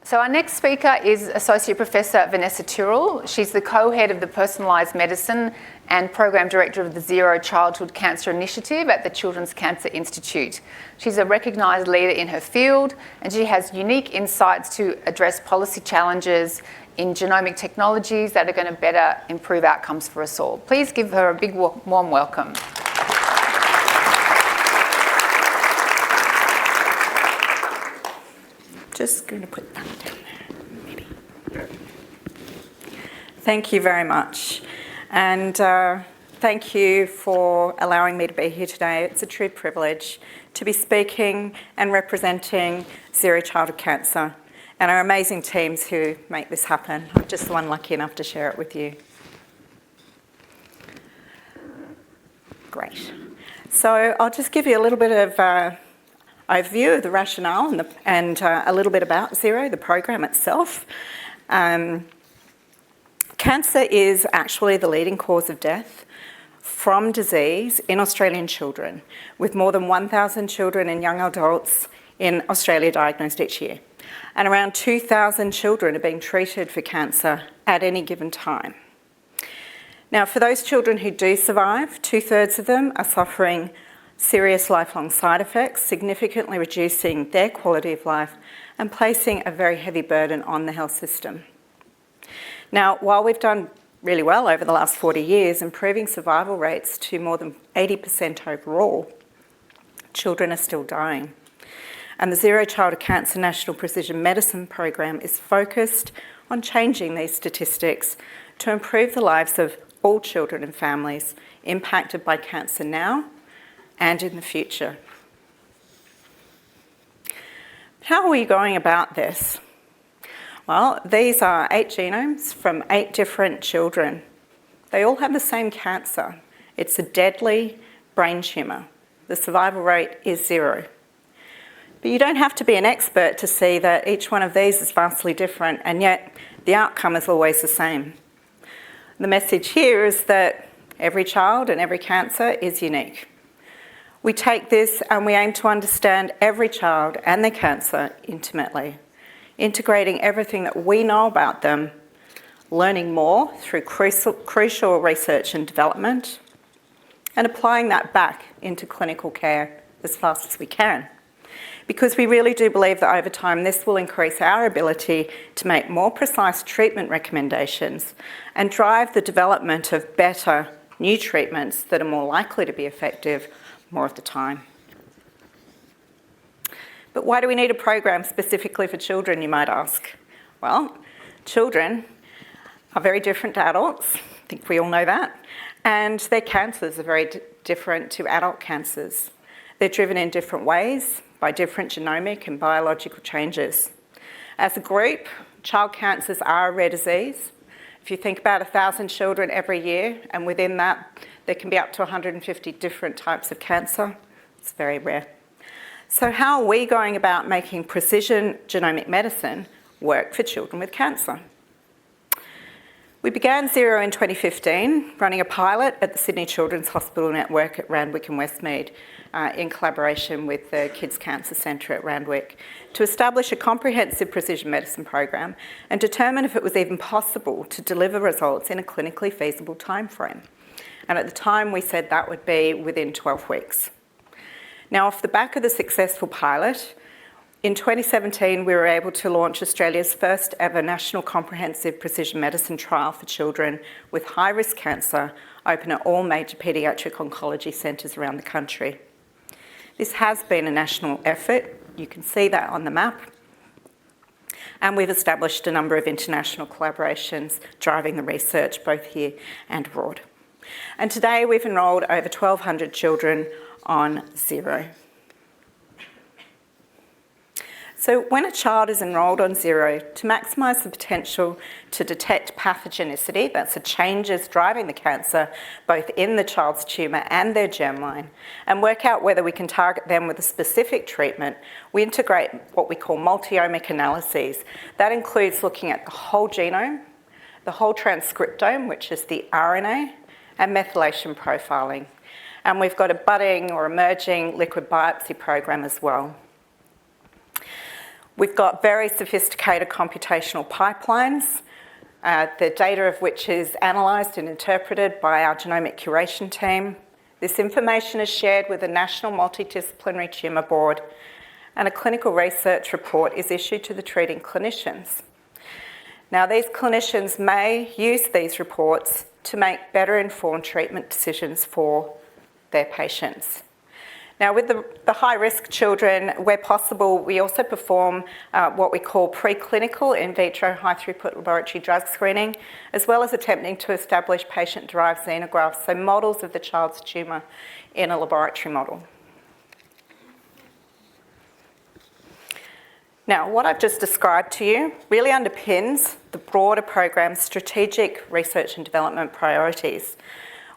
So our next speaker is Associate Professor Vanessa Tyrrell. She's the co-head of the Personalised Medicine and Program Director of the Zero Childhood Cancer Initiative at the Children's Cancer Institute. She's a recognised leader in her field, and she has unique insights to address policy challenges in genomic technologies that are going to better improve outcomes for us all. Please give her a big warm welcome. Just going to put that down there, maybe. Thank you very much. And thank you for allowing me to be here today. It's a true privilege to be speaking and representing Zero Childhood Cancer and our amazing teams who make this happen. I'm just the one lucky enough to share it with you. Great. So I'll just give you a little bit of overview of the rationale and a little bit about Zero, the program itself. Cancer is actually the leading cause of death from disease in Australian children, with more than 1,000 children and young adults in Australia diagnosed each year. And around 2,000 children are being treated for cancer at any given time. Now, for those children who do survive, 2/3 of them are suffering serious lifelong side effects, significantly reducing their quality of life and placing a very heavy burden on the health system. Now, while we've done really well over the last 40 years, improving survival rates to more than 80% overall, children are still dying. And the Zero Childhood Cancer National Precision Medicine Program is focused on changing these statistics to improve the lives of all children and families impacted by cancer now and in the future. How are we going about this? Well, these are 8 genomes from 8 different children. They all have the same cancer. It's a deadly brain tumour. The survival rate is 0. But you don't have to be an expert to see that each one of these is vastly different, and yet the outcome is always the same. The message here is that every child and every cancer is unique. We take this and we aim to understand every child and their cancer intimately, integrating everything that we know about them, learning more through crucial research and development, and applying that back into clinical care as fast as we can. Because we really do believe that over time this will increase our ability to make more precise treatment recommendations and drive the development of better new treatments that are more likely to be effective more of the time. But why do we need a program specifically for children, you might ask? Well, children are very different to adults. I think we all know that. And their cancers are very different to adult cancers. They're driven in different ways by different genomic and biological changes. As a group, child cancers are a rare disease. If you think about 1,000 children every year, and within that, there can be up to 150 different types of cancer. It's very rare. So how are we going about making precision genomic medicine work for children with cancer? We began Zero in 2015, running a pilot at the Sydney Children's Hospital Network at Randwick and Westmead in collaboration with the Kids Cancer Centre at Randwick to establish a comprehensive precision medicine program and determine if it was even possible to deliver results in a clinically feasible timeframe. And at the time we said that would be within 12 weeks. Now, off the back of the successful pilot, in 2017 we were able to launch Australia's first ever national comprehensive precision medicine trial for children with high-risk cancer, open at all major paediatric oncology centres around the country. This has been a national effort. You can see that on the map. And we've established a number of international collaborations driving the research both here and abroad. And today we've enrolled over 1,200 children on Zero. So when a child is enrolled on Zero, to maximise the potential to detect pathogenicity, that's the changes driving the cancer, both in the child's tumour and their germline, and work out whether we can target them with a specific treatment, we integrate what we call multi-omic analyses. That includes looking at the whole genome, the whole transcriptome, which is the RNA, and methylation profiling. And we've got a budding or emerging liquid biopsy program as well. We've got very sophisticated computational pipelines, the data of which is analysed and interpreted by our genomic curation team. This information is shared with the National Multidisciplinary Tumour Board, and a clinical research report is issued to the treating clinicians. Now, these clinicians may use these reports to make better informed treatment decisions for their patients. Now, with the high-risk children, where possible, we also perform what we call preclinical in vitro high-throughput laboratory drug screening, as well as attempting to establish patient-derived xenografts, so models of the child's tumour in a laboratory model. Now, what I've just described to you really underpins the broader program's strategic research and development priorities,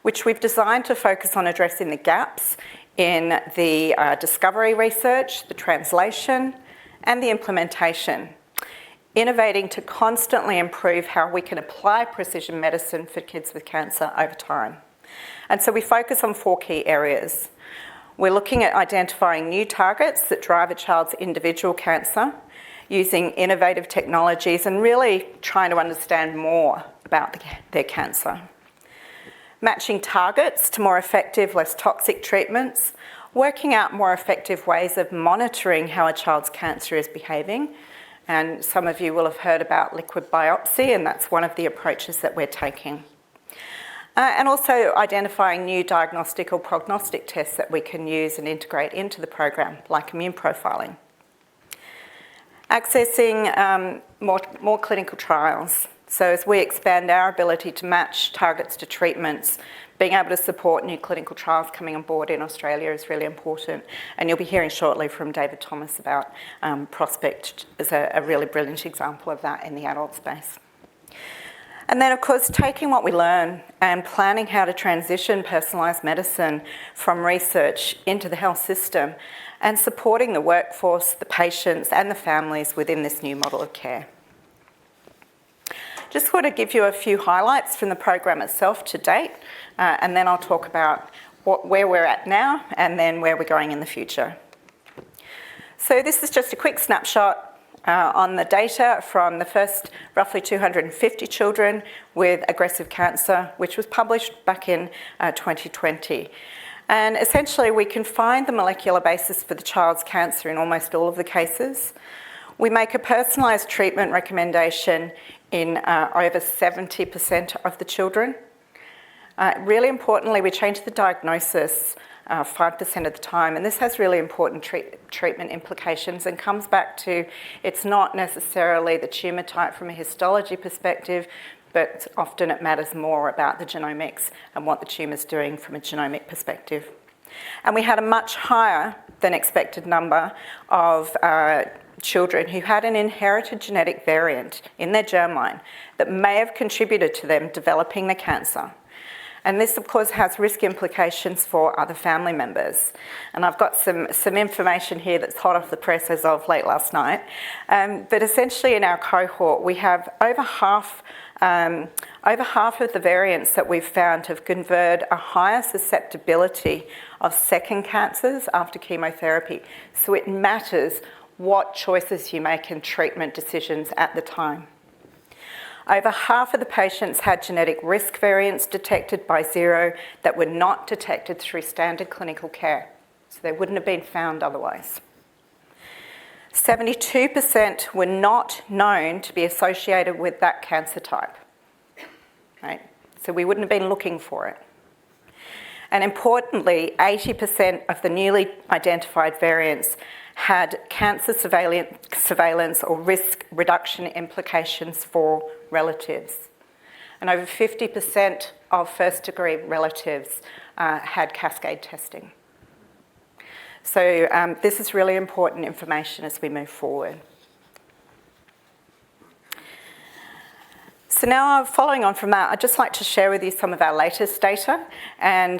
which we've designed to focus on addressing the gaps in the discovery research, the translation, and the implementation, innovating to constantly improve how we can apply precision medicine for kids with cancer over time. And so we focus on 4 key areas. We're looking at identifying new targets that drive a child's individual cancer, using innovative technologies, and really trying to understand more about their cancer. Matching targets to more effective, less toxic treatments, working out more effective ways of monitoring how a child's cancer is behaving. And some of you will have heard about liquid biopsy, and that's one of the approaches that we're taking. And also identifying new diagnostic or prognostic tests that we can use and integrate into the program, like immune profiling. Accessing more clinical trials. So as we expand our ability to match targets to treatments, being able to support new clinical trials coming on board in Australia is really important. And you'll be hearing shortly from David Thomas about Prospect as a really brilliant example of that in the adult space. And then, of course, taking what we learn and planning how to transition personalised medicine from research into the health system, and supporting the workforce, the patients and the families within this new model of care. Just want to give you a few highlights from the program itself to date, and then I'll talk about where we're at now and then where we're going in the future. So this is just a quick snapshot on the data from the first roughly 250 children with aggressive cancer, which was published back in 2020. And essentially, we can find the molecular basis for the child's cancer in almost all of the cases. We make a personalised treatment recommendation in over 70% of the children. Really importantly, we change the diagnosis 5% of the time, and this has really important treatment implications and comes back to it's not necessarily the tumour type from a histology perspective, but often it matters more about the genomics and what the tumour's doing from a genomic perspective. And we had a much higher than expected number of children who had an inherited genetic variant in their germline that may have contributed to them developing the cancer. And this, of course, has risk implications for other family members. And I've got some information here that's hot off the press as of late last night. But essentially in our cohort, we have over half of the variants that we've found have conferred a higher susceptibility of second cancers after chemotherapy. So it matters what choices you make in treatment decisions at the time. Over half of the patients had genetic risk variants detected by zero that were not detected through standard clinical care, so they wouldn't have been found otherwise. 72% were not known to be associated with that cancer type, right? So we wouldn't have been looking for it. And importantly, 80% of the newly identified variants had cancer surveillance or risk reduction implications for relatives. And over 50% of first-degree relatives had cascade testing. So this is really important information as we move forward. So now, following on from that, I'd just like to share with you some of our latest data. And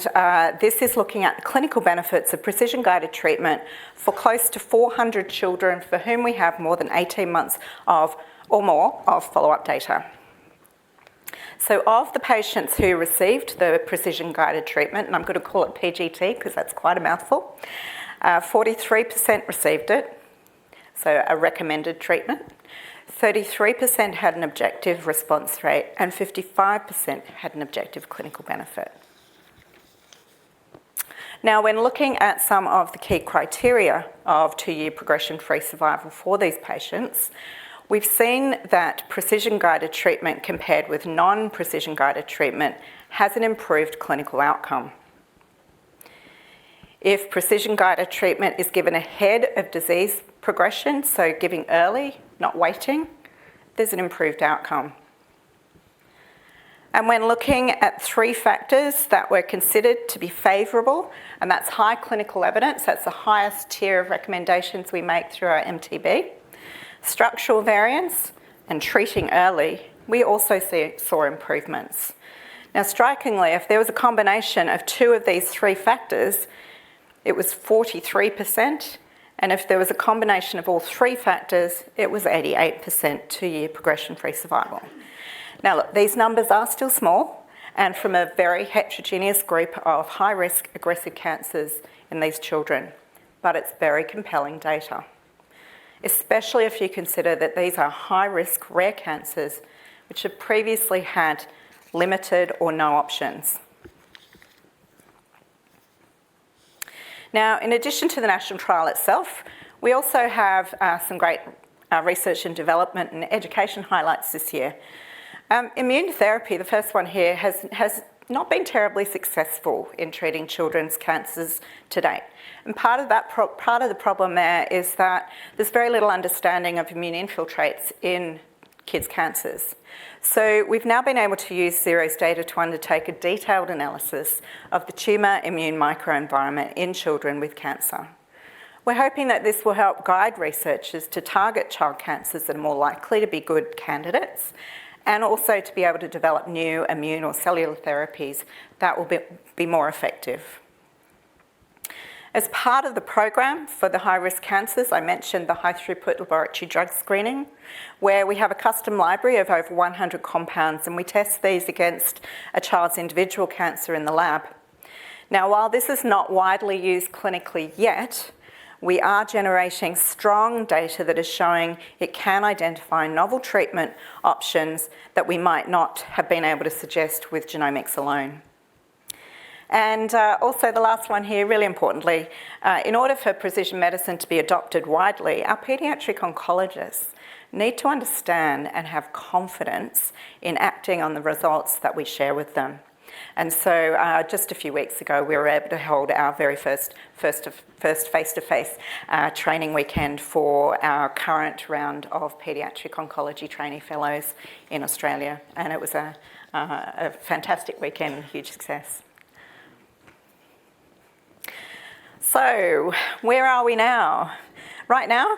this is looking at the clinical benefits of precision-guided treatment for close to 400 children for whom we have more than 18 months of or more of follow-up data. So of the patients who received the precision-guided treatment, and I'm going to call it PGT because that's quite a mouthful, 43% received it, so a recommended treatment. 33% had an objective response rate and 55% had an objective clinical benefit. Now, when looking at some of the key criteria of 2-year progression-free survival for these patients, we've seen that precision-guided treatment compared with non-precision-guided treatment has an improved clinical outcome. If precision-guided treatment is given ahead of disease progression, so giving early, not waiting, there's an improved outcome. And when looking at 3 factors that were considered to be favourable, and that's high clinical evidence, that's the highest tier of recommendations we make through our MTB, structural variants and treating early, we also saw improvements. Now, strikingly, if there was a combination of 2 of these 3 factors, it was 43%, and if there was a combination of all 3 factors, it was 88% 2-year progression-free survival. Now look, these numbers are still small and from a very heterogeneous group of high-risk aggressive cancers in these children, but it's very compelling data, especially if you consider that these are high-risk rare cancers which have previously had limited or no options. Now, in addition to the national trial itself, we also have some great research and development and education highlights this year. Immunotherapy, the first one here, has not been terribly successful in treating children's cancers to date. And part of the problem there is that there's very little understanding of immune infiltrates in kids' cancers. So we've now been able to use Zero's data to undertake a detailed analysis of the tumour immune microenvironment in children with cancer. We're hoping that this will help guide researchers to target child cancers that are more likely to be good candidates, and also to be able to develop new immune or cellular therapies that will be more effective. As part of the program for the high-risk cancers, I mentioned the high-throughput laboratory drug screening, where we have a custom library of over 100 compounds, and we test these against a child's individual cancer in the lab. Now, while this is not widely used clinically yet, we are generating strong data that is showing it can identify novel treatment options that we might not have been able to suggest with genomics alone. And also the last one here, really importantly, in order for precision medicine to be adopted widely, our paediatric oncologists need to understand and have confidence in acting on the results that we share with them. And so just a few weeks ago, we were able to hold our very first face-to-face training weekend for our current round of paediatric oncology trainee fellows in Australia. And it was a fantastic weekend and a huge success. So, where are we now? Right now,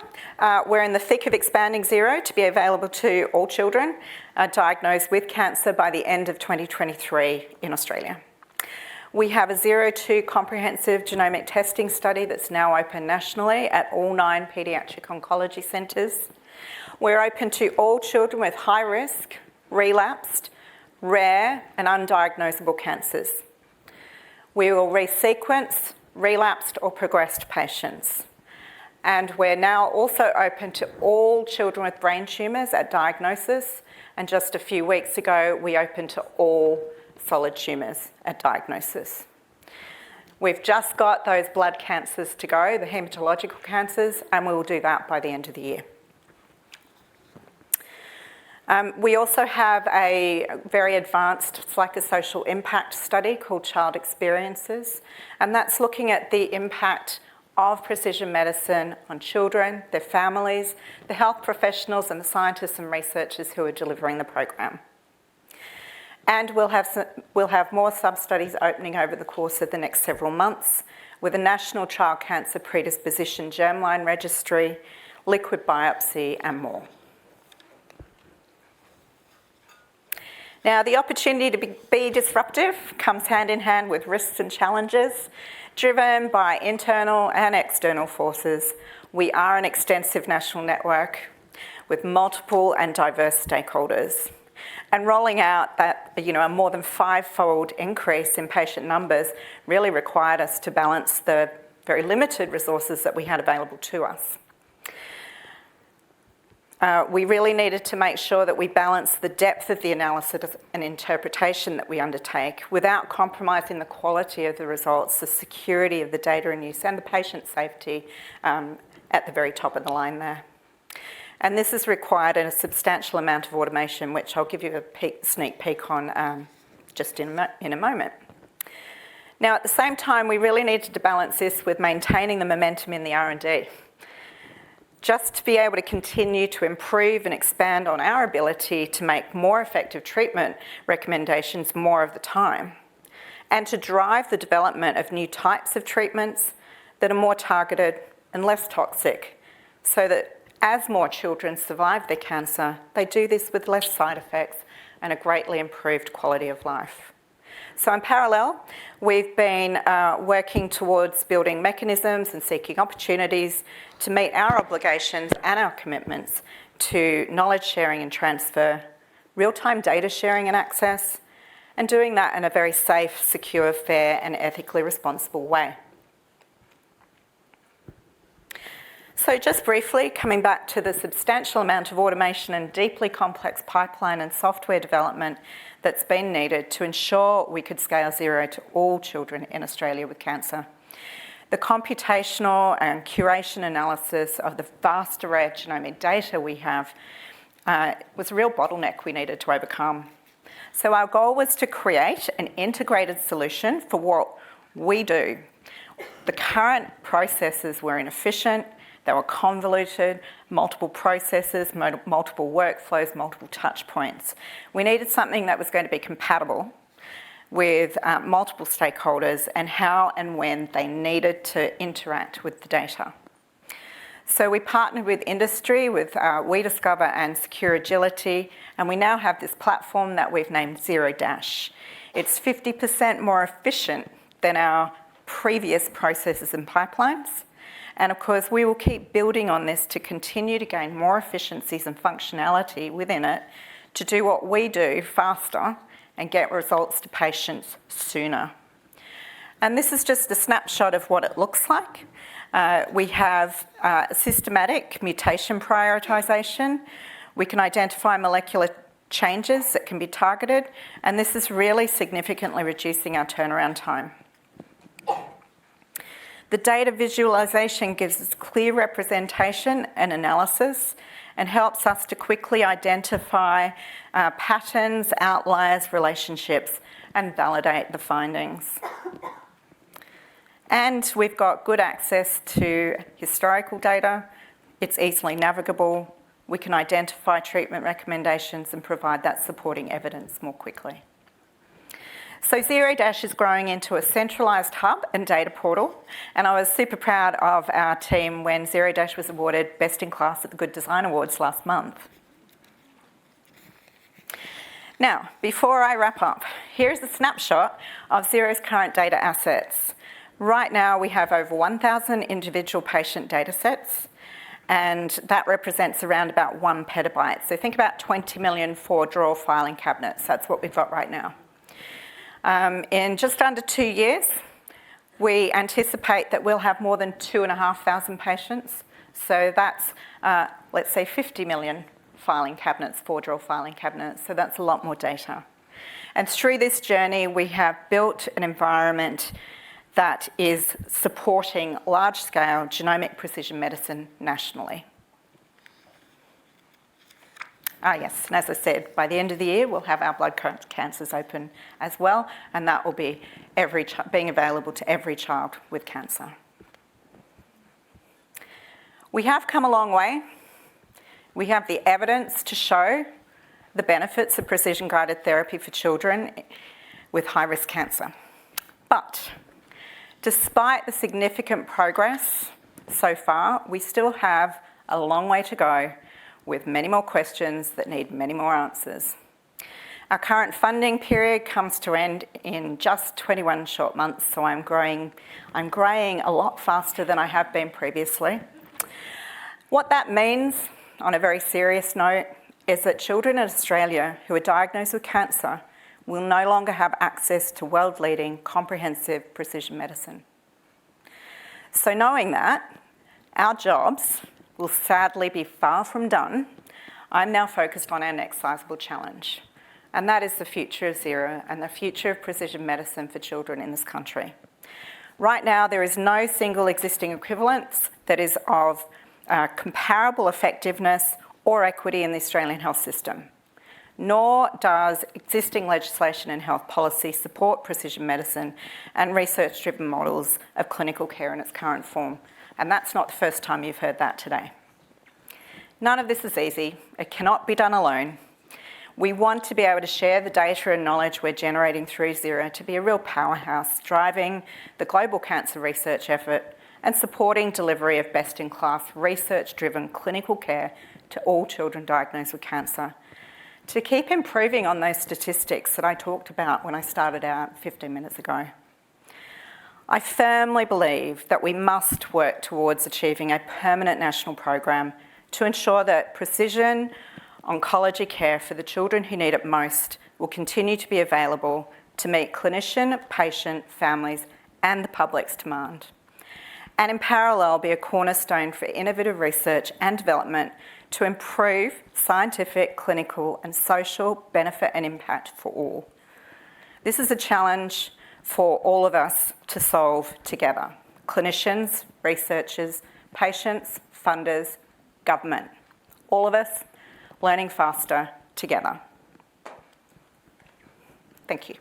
we're in the thick of expanding Zero to be available to all children diagnosed with cancer by the end of 2023 in Australia. We have a 0-2 comprehensive genomic testing study that's now open nationally at all 9 paediatric oncology centres. We're open to all children with high risk, relapsed, rare and undiagnosable cancers. We will resequence relapsed or progressed patients. And we're now also open to all children with brain tumours at diagnosis. And just a few weeks ago, we opened to all solid tumours at diagnosis. We've just got those blood cancers to go, the haematological cancers, and we will do that by the end of the year. We also have a very advanced psychosocial impact study called Child Experiences, and that's looking at the impact of precision medicine on children, their families, the health professionals and the scientists and researchers who are delivering the program. And we'll have more sub-studies opening over the course of the next several months with a national child cancer predisposition germline registry, liquid biopsy and more. Now, the opportunity to be disruptive comes hand in hand with risks and challenges. Driven by internal and external forces, we are an extensive national network with multiple and diverse stakeholders. And rolling out that, a more than 5-fold increase in patient numbers really required us to balance the very limited resources that we had available to us. we really needed to make sure that we balance the depth of the analysis and interpretation that we undertake without compromising the quality of the results, the security of the data in use, and the patient safety at the very top of the line there. And this has required a substantial amount of automation, which I'll give you a sneak peek on just in a moment. Now, at the same time, we really needed to balance this with maintaining the momentum in the R&D. Just to be able to continue to improve and expand on our ability to make more effective treatment recommendations more of the time, and to drive the development of new types of treatments that are more targeted and less toxic, so that as more children survive their cancer, they do this with less side effects and a greatly improved quality of life. So in parallel, we've been working towards building mechanisms and seeking opportunities to meet our obligations and our commitments to knowledge sharing and transfer, real-time data sharing and access, and doing that in a very safe, secure, fair, and ethically responsible way. So just briefly, coming back to the substantial amount of automation and deeply complex pipeline and software development that's been needed to ensure we could scale zero to all children in Australia with cancer. The computational and curation analysis of the vast array of genomic data we have was a real bottleneck we needed to overcome. So our goal was to create an integrated solution for what we do. The current processes were inefficient, they were convoluted, multiple processes, multiple workflows, multiple touch points. We needed something that was going to be compatible with multiple stakeholders and how and when they needed to interact with the data. So we partnered with industry, with WeDiscover and Secure Agility, and we now have this platform that we've named Zero Dash. It's 50% more efficient than our previous processes and pipelines. And of course, we will keep building on this to continue to gain more efficiencies and functionality within it to do what we do faster and get results to patients sooner. And this is just a snapshot of what it looks like. We have systematic mutation prioritization. We can identify molecular changes that can be targeted, and this is really significantly reducing our turnaround time. The data visualization gives us clear representation and analysis and helps us to quickly identify patterns, outliers, relationships, and validate the findings. And we've got good access to historical data. It's easily navigable. We can identify treatment recommendations and provide that supporting evidence more quickly. So Zero Dash is growing into a centralised hub and data portal, and I was super proud of our team when Zero Dash was awarded Best in Class at the Good Design Awards last month. Now, before I wrap up, here's a snapshot of Zero's current data assets. Right now, we have over 1,000 individual patient data sets, and that represents around about 1 petabyte. So think about 20 million 4-drawer filing cabinets. That's what we've got right now. In just under 2 years, we anticipate that we'll have more than 2,500 patients. So that's, let's say, 50 million filing cabinets, 4-drawer filing cabinets. So that's a lot more data. And through this journey, we have built an environment that is supporting large-scale genomic precision medicine nationally. Yes, and as I said, by the end of the year, we'll have our blood cancers open as well, and that will be being available to every child with cancer. We have come a long way. We have the evidence to show the benefits of precision-guided therapy for children with high-risk cancer. But despite the significant progress so far, we still have a long way to go with many more questions that need many more answers. Our current funding period comes to end in just 21 short months, so I'm growing a lot faster than I have been previously. What that means, on a very serious note, is that children in Australia who are diagnosed with cancer will no longer have access to world-leading comprehensive precision medicine. So knowing that, our jobs will sadly be far from done I'm now focused on our next sizable challenge, and that is the future of zero and the future of precision medicine for children in this country. Right now, there is no single existing equivalence that is of comparable effectiveness or equity in the Australian health system, nor does existing legislation and health policy support precision medicine and research-driven models of clinical care in its current form. And that's not the first time you've heard that today. None of this is easy. It cannot be done alone. We want to be able to share the data and knowledge we're generating through Zero to be a real powerhouse, driving the global cancer research effort and supporting delivery of best-in-class research-driven clinical care to all children diagnosed with cancer. To keep improving on those statistics that I talked about when I started out 15 minutes ago. I firmly believe that we must work towards achieving a permanent national program to ensure that precision oncology care for the children who need it most will continue to be available to meet clinician, patient, families and the public's demand. And in parallel, be a cornerstone for innovative research and development to improve scientific, clinical and social benefit and impact for all. This is a challenge for all of us to solve together. Clinicians, researchers, patients, funders, government. All of us learning faster together. Thank you.